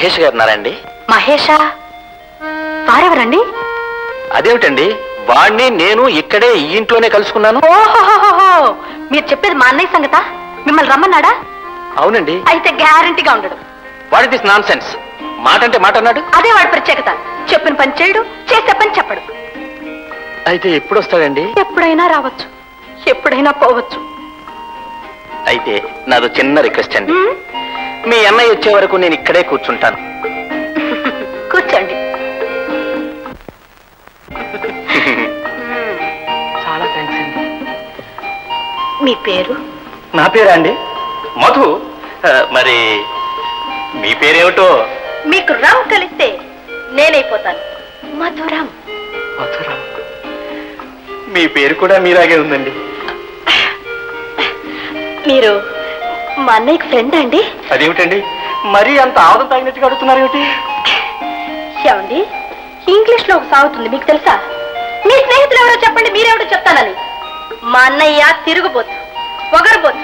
మహేష్ గారు ఉన్నారండి? మహేషా? వారెవరండి? అదేమిటండి, వాడిని నేను ఇక్కడే ఈ ఇంట్లోనే కలుసుకున్నాను. ఓహోహోహో, మీరు చెప్పేది మా అన్నయ్య సంగత? మిమ్మల్ని రమ్మన్నాడా? అవునండి. అయితే గ్యారంటీగా ఉండడు. What this non sense? మాట అంటే మాట అన్నాడు. అదే వాడి ప్రత్యేకత. చెప్పిన పని చేయడు, చేసే పని చెప్పడు. అయితే ఎప్పుడు వస్తాడండి? ఎప్పుడైనా రావచ్చు, ఎప్పుడైనా పోవచ్చు. అయితే నాదో చిన్న రిక్వెస్ట్ అండి. మీ అన్నయ్య వచ్చే వరకు నేను ఇక్కడే కూర్చుంటాను. కూర్చోండి. చాలా థ్యాంక్స్ అండి. మీ పేరు? నా పేరా అండి? మధు. మరి మీ పేరేమిటో? మీకు రామ్ కలిస్తే నేనైపోతాను. మధురం. మధురం. మీ పేరు కూడా మీలాగే ఉందండి. మీరు మా అన్నయ్యకి ఫ్రెండ్ అండి? అదేమిటండి, మరీ అంత ఆవదం తాగినట్టుగా అడుగుతున్నారు ఏమిటి? ఏమండి, ఇంగ్లీష్ లో ఒక సాగుతుంది, మీకు తెలుసా? మీ స్నేహితులు ఎవరో చెప్పండి, మీరెవరో చెప్తానని. మా అన్నయ్య తిరుగుబోతు, పొగరబోతు,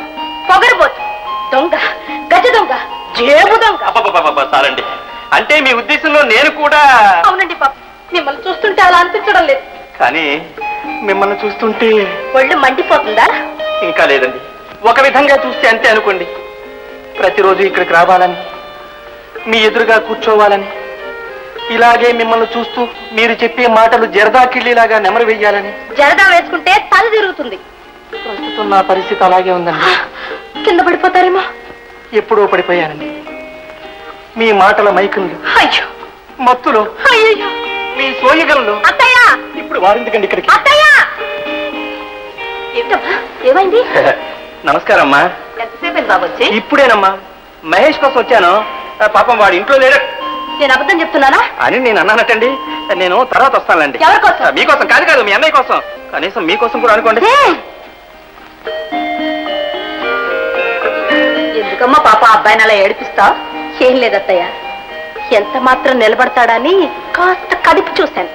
పొగరబోతు, దొంగ, గజ దొంగ, జేబు దొంగ. చాలండి. అంటే మీ ఉద్దేశంలో నేను కూడా? అవునండి పాప, మిమ్మల్ని చూస్తుంటే అలా అనిపించడం లేదు. కానీ మిమ్మల్ని చూస్తుంటే ఒళ్ళు మండిపోతుందా? ఇంకా లేదండి, ఒక విధంగా చూస్తే అంతే అనుకోండి. ప్రతిరోజు ఇక్కడికి రావాలని, మీ ఎదురుగా కూర్చోవాలని, ఇలాగే మిమ్మల్ని చూస్తూ మీరు చెప్పే మాటలు జరదా కిళ్ళిలాగా నెమరు వెయ్యాలని. జరదా వేసుకుంటే తల తిరుగుతుంది. ప్రస్తుతం నా పరిస్థితి అలాగే ఉందండి. కింద పడిపోతారేమో. ఎప్పుడో పడిపోయానండి. మీ మాటల మైకంలో, అయ్యో మత్తులో, అయ్యో, మీ సోయగంలో. అత్తయ్య! ఇప్పుడు వారెందుకండి ఇక్కడికి? అత్తయ్య! ఏంటమ్మా, ఏమైంది? నమస్కారం అమ్మా. ఎంతసేపు బాబు వచ్చి? ఇప్పుడేనమ్మా, మహేష్ కోసం వచ్చాను. పాపం వాడు ఇంట్లో లేడు. నేను అబద్ధం చెప్తున్నానా అని నేను అన్నానటండి. నేను తర్వాత వస్తానులేండి. ఎవరి కోసం? మీకోసం కాదు కాదు, మీ అన్నయ్య కోసం. కనీసం మీకోసం కూడా అనుకోండి. ఎందుకమ్మా పాప అబ్బాయిని అలా ఏడిపిస్తావు? ఏం లేదత్తయ్య, ఎంత మాత్రం నిలబడతాడని కాస్త కదిపి చూశాను.